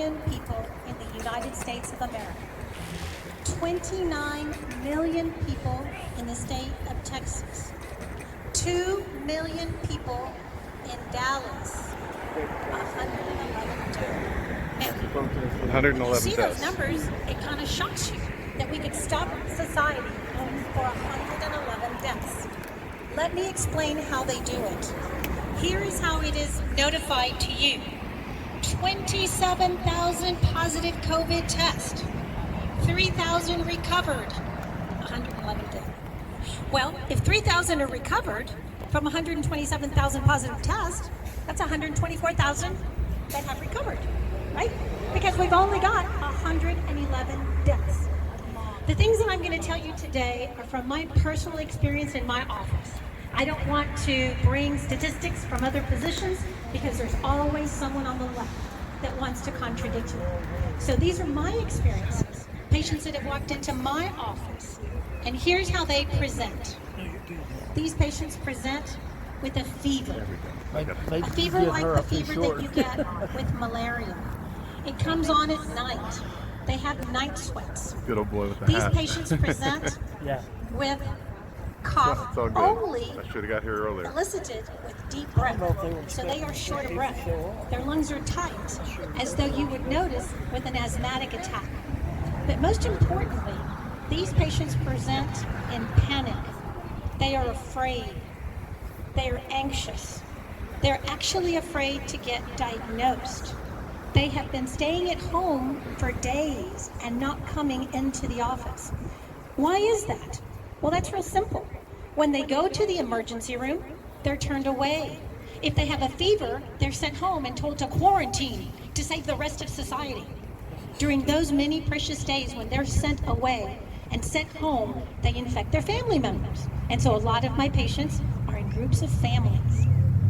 million people in the United States of America. 29 million people in the state of Texas. 2 million people in Dallas. 111 deaths. 111 When you see deaths. those numbers, it kind of shocks you that we could stop society for 111 deaths. Let me explain how they do it. Here is how it is notified to you. 27,000 positive COVID tests. 3,000 recovered. 111 dead. Well, if 3,000 are recovered from 127,000 positive tests, that's 124,000 that have recovered, right? Because we've only got 111 deaths. The things that I'm going to tell you today are from my personal experience in my office. I don't want to bring statistics from other physicians because there's always someone on the left that wants to contradict me. So these are my experiences, patients that have walked into my office, and here's how they present. These patients present with a fever. A fever like the fever that you get with malaria. It comes on at night. They have night sweats. Good old boy with the These hat. patients present with cough It's all good. only I should have got here earlier. elicited with deep breath. So they are short of breath. Their lungs are tight, as though you would notice with an asthmatic attack. But most importantly, these patients present in panic. They are afraid. They are anxious. They're actually afraid to get diagnosed. They have been staying at home for days and not coming into the office. Why is that? Well, that's real simple. When they go to the emergency room, they're turned away. If they have a fever, they're sent home and told to quarantine to save the rest of society. During those many precious days when they're sent away and sent home, they infect their family members. And so a lot of my patients are in groups of families,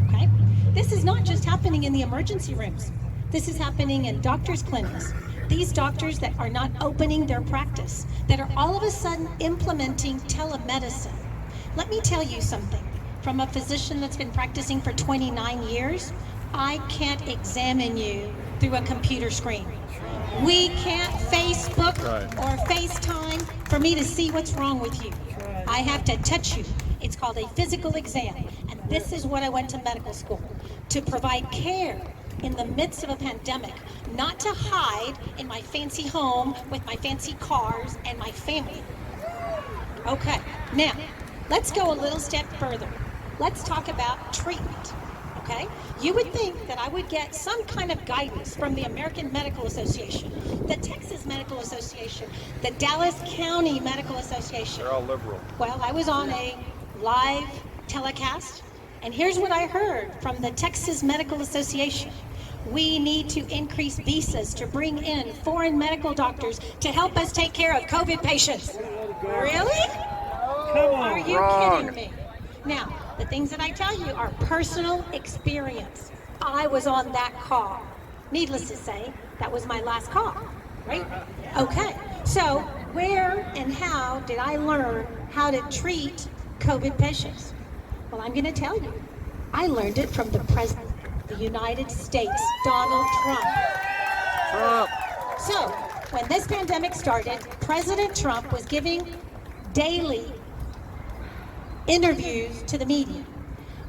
okay? This is not just happening in the emergency rooms. This is happening in doctors' clinics. These doctors that are not opening their practice, that are all of a sudden implementing telemedicine. Let me tell you something. From a physician that's been practicing for 29 years, I can't examine you through a computer screen. We can't Facebook or FaceTime for me to see what's wrong with you. I have to touch you. It's called a physical exam. And this is what I went to medical school, to provide care in the midst of a pandemic, not to hide in my fancy home with my fancy cars and my family. Okay, now, let's go a little step further. Let's talk about treatment, okay? You would think that I would get some kind of guidance from the American Medical Association, the Texas Medical Association, the Dallas County Medical Association. They're all liberal. Well, I was on a live telecast, and here's what I heard from the Texas Medical Association. We need to increase visas to bring in foreign medical doctors to help us take care of COVID patients. Really? Are you kidding me? Now, the things that I tell you are personal experience. I was on that call. Needless to say, that was my last call, right? Okay, so where and how did I learn how to treat COVID patients? Well, I'm going to tell you. I learned it from the President of the United States, Donald Trump. So, when this pandemic started, President Trump was giving daily interviews to the media.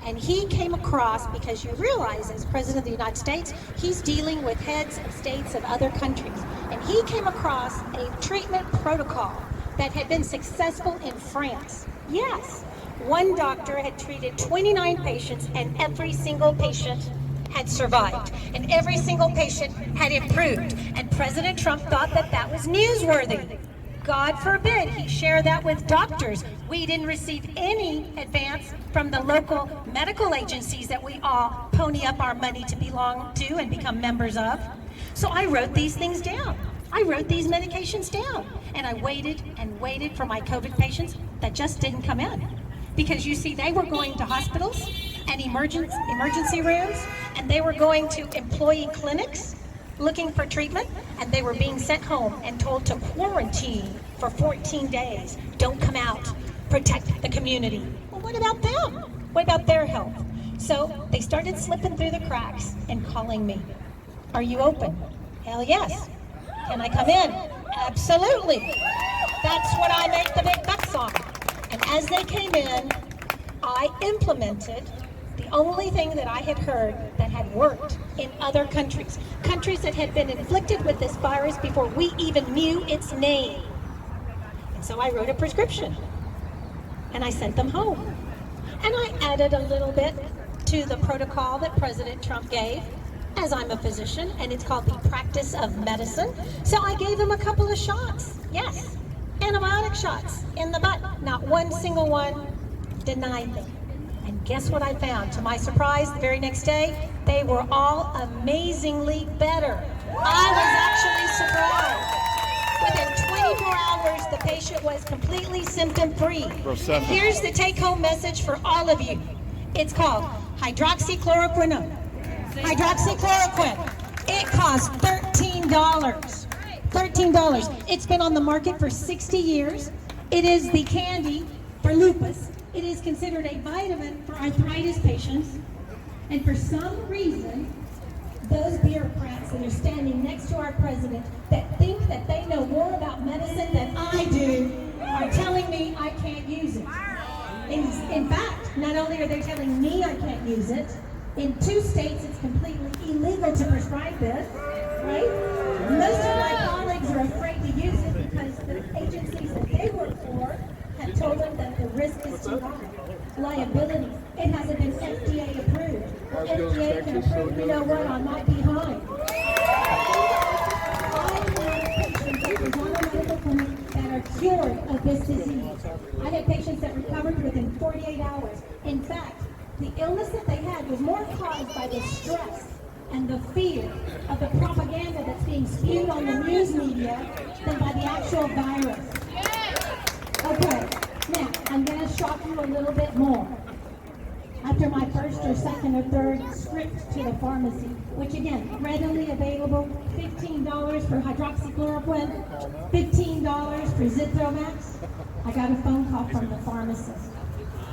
And he came across, because you realize as President of the United States, he's dealing with heads of states of other countries. And he came across a treatment protocol that had been successful in France. Yes, one doctor had treated 29 patients and every single patient had survived. And every single patient had improved. And President Trump thought that that was newsworthy. God forbid he share that with doctors. We didn't receive any advance from the local medical agencies that we all pony up our money to belong to and become members of. So I wrote these things down. I wrote these medications down. And I waited and waited for my COVID patients that just didn't come in. Because you see, they were going to hospitals and emergency rooms, and they were going to employee clinics looking for treatment, and they were being sent home and told to quarantine for 14 days. Don't come out. Protect the community. Well, what about them? What about their health? So they started slipping through the cracks and calling me. Are you open? Hell yes. Can I come in? Absolutely. That's what I make the big bucks on. And as they came in, I implemented the only thing that I had heard that had worked in other countries. Countries that had been inflicted with this virus before we even knew its name. And so I wrote a prescription. And I sent them home. And I added a little bit to the protocol that President Trump gave, as I'm a physician, and it's called the practice of medicine. So I gave them a couple of shots. Yes, antibiotic shots in the butt. Not one single one denied them. And guess what I found? To my surprise, the very next day, they were all amazingly better. I was actually surprised. Within 24 hours, the patient was completely symptom-free. Here's the take-home message for all of you. It's called hydroxychloroquine. Hydroxychloroquine. It costs $13. $13. It's been on the market for 60 years. It is the candy for lupus. It is considered a vitamin for arthritis patients. And for some reason, those bureaucrats that are standing next to our president that think that they know more about medicine than I do are telling me I can't use it. In fact, not only are they telling me I can't use it, in 2 states it's completely illegal to prescribe this, right? Most of my colleagues are afraid to use it because the agencies that they work for have told them that the risk is too high. Liability. It hasn't been FDA approved. Well, FDA can approve, you know what, on my behind. I have patients at Lozano Medical Clinic that are cured of this disease. I had patients that recovered within 48 hours. In fact, the illness that they had was more caused by the stress and the fear of the propaganda that's being spewed on the news media than by the actual virus. Okay, now I'm going to shock you a little bit more. After my first or second or third script to the pharmacy, which again, readily available, $15 for hydroxychloroquine, $15 for Zithromax, I got a phone call from the pharmacist.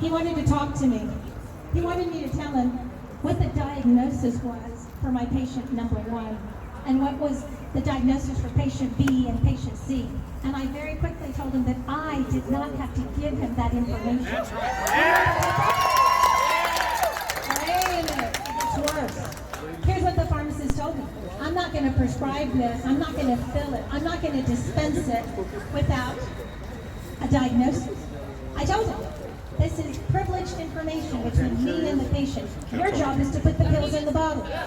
He wanted to talk to me. He wanted me to tell him what the diagnosis was for my patient number 1 and what was the diagnosis for patient B and patient C. And I very quickly told him that I did not have to give him that information. Wait a minute, it gets worse. Here's what the pharmacist told me. I'm not going to prescribe this. I'm not going to fill it. I'm not going to dispense it without a diagnosis. I told him, this is privileged information between me and the patient. Your job is to put the pills in the bottle. Here's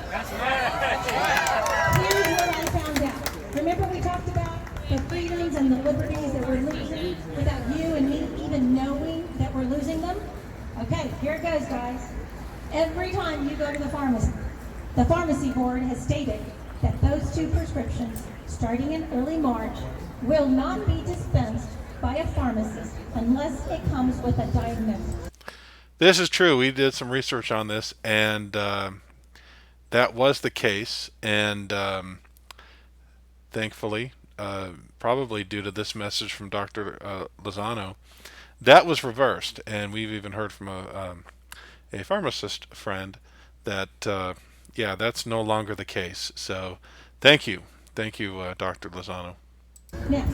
what I found out. Remember we talked about the freedoms and the liberties that we're losing without you and me even knowing that we're losing them? Okay, here it goes, guys. Every time you go to the pharmacy board has stated that those 2 prescriptions, starting in early March, will not be dispensed by a pharmacist unless it comes with a diagnosis. This is true. We did some research on this, and that was the case. And thankfully, probably due to this message from Dr. Lozano, that was reversed. And we've even heard from a pharmacist friend that, yeah, that's no longer the case. So thank you. Thank you, Dr. Lozano. Now,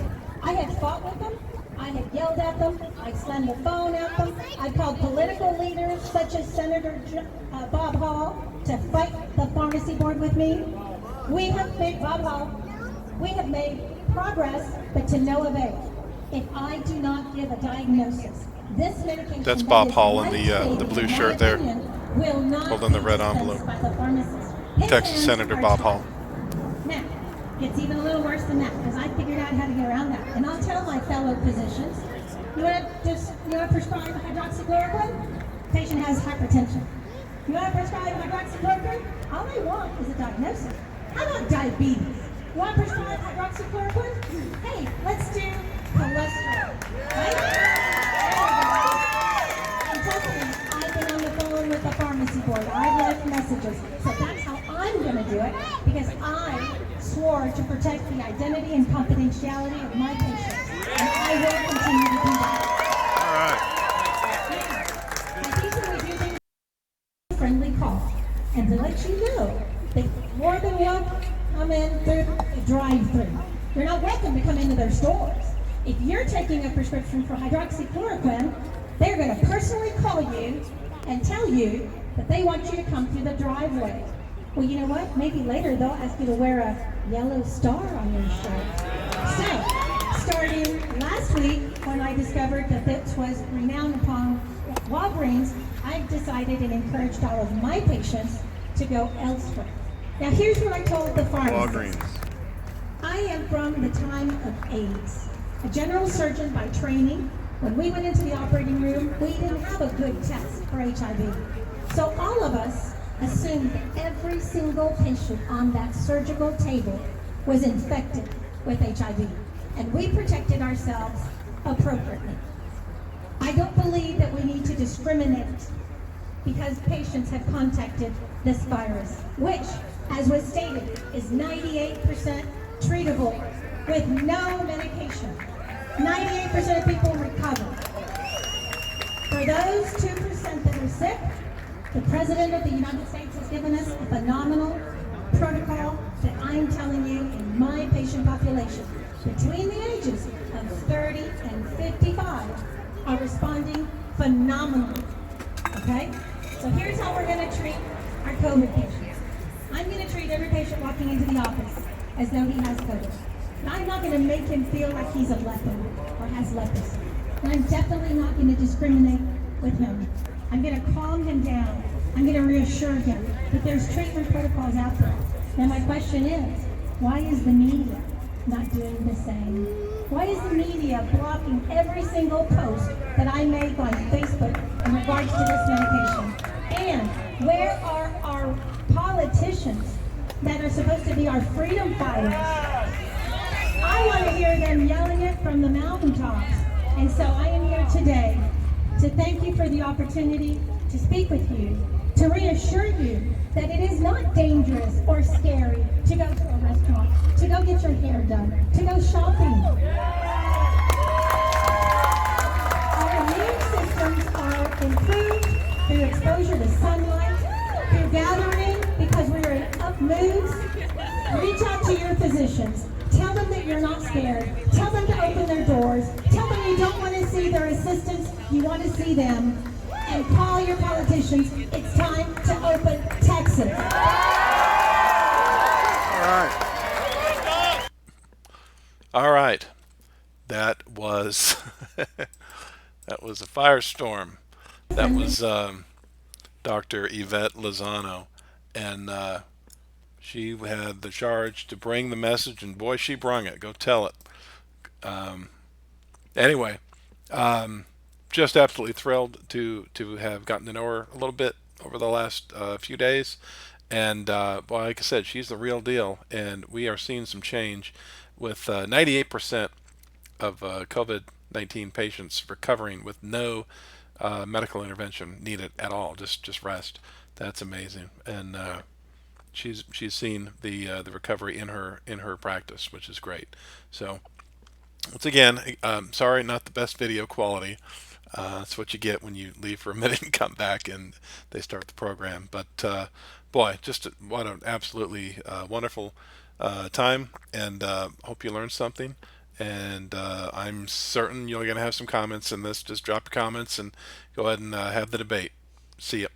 I had fought with them. I had yelled at them. I slammed the phone at them. I called political leaders such as Senator Bob Hall to fight the pharmacy board with me. We have made progress, but to no avail. If I do not give a diagnosis, this medication That's Bob Hall in the blue shirt there, will not holding the red envelope. by the pharmacist. Texas Senator Bob Hall. Now, it's even a little worse than that because I figured out how to get around that. And I'll tell my fellow physicians, you want to prescribe hydroxychloroquine? Patient has hypertension. You want to prescribe hydroxychloroquine? All they want is a diagnosis. How about diabetes? You want to prescribe hydroxychloroquine? Hey, let's do cholesterol. Right? And trust me, I've been on the phone with the pharmacy board. I've left messages. So that's how I'm going to do it because I swore to protect the identity and confidentiality of my patients. And I will continue to do that. All right. I think we do things friendly call. And to let you know that more than one come in through the drive-through. You're not welcome to come into their stores. If you're taking a prescription for hydroxychloroquine, they're going to personally call you and tell you that they want you to come through the driveway. Well, you know what? Maybe later they'll ask you to wear a yellow star on your shirt. So, starting last week, when I discovered that this was renowned upon Walgreens, I've decided and encouraged all of my patients to go elsewhere. Now, here's what I told the pharmacist. I am from the time of AIDS. A general surgeon by training. When we went into the operating room, we didn't have a good test for HIV. So all of us assumed that every single patient on that surgical table was infected with HIV. And we protected ourselves appropriately. I don't believe that we need to discriminate because patients have contacted this virus, which, as was stated, is 98% treatable with no medication. 98% of people recover. For those 2% that are sick, the President of the United States has given us a phenomenal protocol that I'm telling you in my patient population between the ages of 30 and 55 are responding phenomenally. Okay? So here's how we're going to treat our COVID patients. I'm going to treat every patient walking into the office as though he has COVID. And I'm not going to make him feel like he's a leper or has leprosy. And I'm definitely not going to discriminate with him. I'm going to calm him down. I'm going to reassure him that there's treatment protocols out there. Now my question is, why is the media not doing the same? Why is the media blocking every single post that I make on Facebook in regards to this medication? And where are our politicians that are supposed to be our freedom fighters? I want to hear them yelling it from the mountaintops. And so I am here today to thank you for the opportunity to speak with you, to reassure you that it is not dangerous or scary to go to a restaurant, to go get your hair done, to go shopping. Our immune systems are improved through exposure to sunlight, through gathering because we are in up moods. Reach out to your physicians. Tell them that you're not scared. Tell them to open their doors. Tell them you don't want to see their assistants. You want to see them. And call your politicians. It's time to open Texas. All right. That was that was a firestorm. That was Dr. Ivette Lozano, and she had the charge to bring the message, and boy, she brung it. Go tell it. Anyway, just absolutely thrilled to have gotten to know her a little bit over the last few days. And well, like I said, she's the real deal, and we are seeing some change with 98% of COVID-19 patients recovering with no medical intervention needed at all, just rest. That's amazing, and she's seen the recovery in her practice, which is great. So once again, sorry, not the best video quality. That's what you get when you leave for a minute and come back and they start the program. But boy, what an absolutely wonderful time, and hope you learned something. And I'm certain you're going to have some comments in this. Just drop your comments and go ahead and have the debate. See ya.